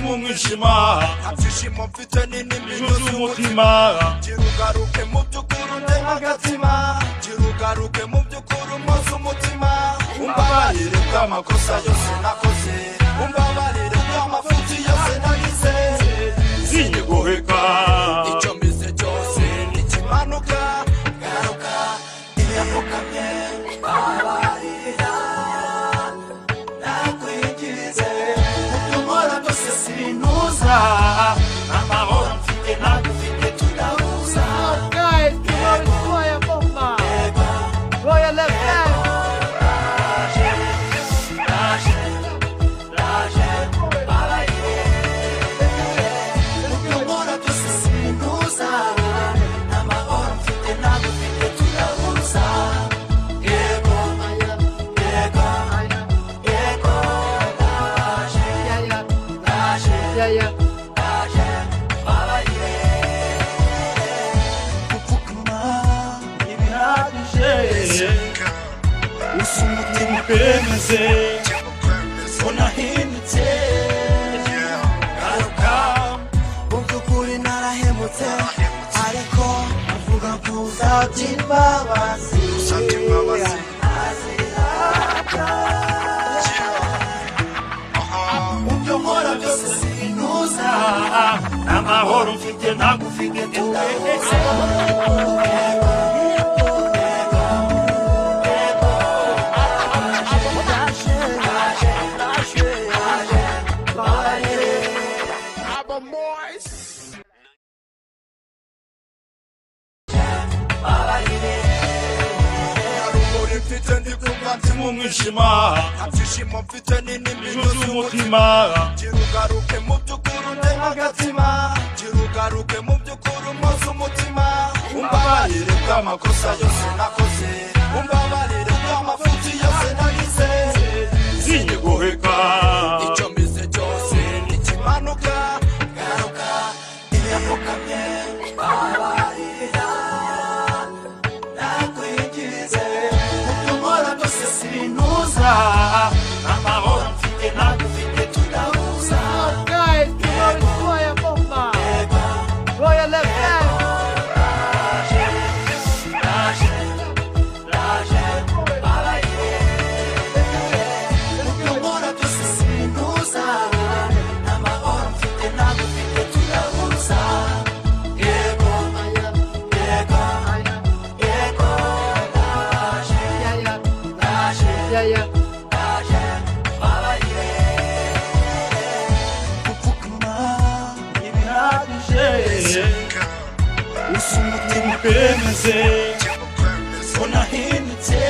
mu mwijima Abyishimo mfite n'inimi z'umutima Girugaruke mu by'ukuri undema agatima Girugaruke mu by'ukuri umoze umutima Umbabarire bw'amakosa yose nakoze Umbabarire bw'amafuti yose nagize Sinyigoheka Icyo mbize cyose nikimanuka Garuka iyapfukamye Mbabarira Nakwigize Mubyo byose sinuza Amahoro mfite nagufite turahuza Guys, come on, it's Royal Bomba. Royal left hand. Yeah, yeah. Usumutima kwemeze unahindutse garuka Mubyukuri narahemutse ariko avuga ko uzabye imbabazi Mubyo nkora byose sinuza Amahoro mfite nagufite turahuza mu mwijima Abyishimo mfite n'inimi z'umutima Girugaruke mu by'ukuri undema agatima Girugaruke mu by'ukuri umoze umutima Umbabarire bw'amakosa yose nakoze Umbabarire bw'amafuti yose nagize Sinyigoheka Icyo mbize cyose nikimanuka Garuka iyapfukamye Mbabarira Nakwigize Mubyo nkora byose sinuza Amahoro mfite nagufite turahuza Guys, come on, it's Royal Bomba. Royal left hand. Mubyo nkora byose sinuza Amahoro mfite nagufite turahuza Yego, yego, yego Ndaje, Yeah, yeah. ndaje, Yeah, yeah. ndaje Mbabarire Gupfukama ntibihagije Usumutima kwemeze unahindutse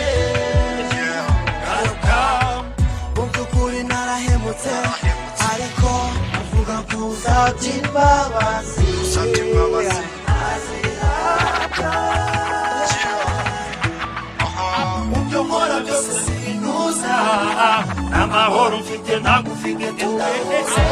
garuka Mubyukuri narahemutse ariko avuga ko uzabye imbabazi Mubyo nkora byose sinuza Amahoro mfite nagufite turahuza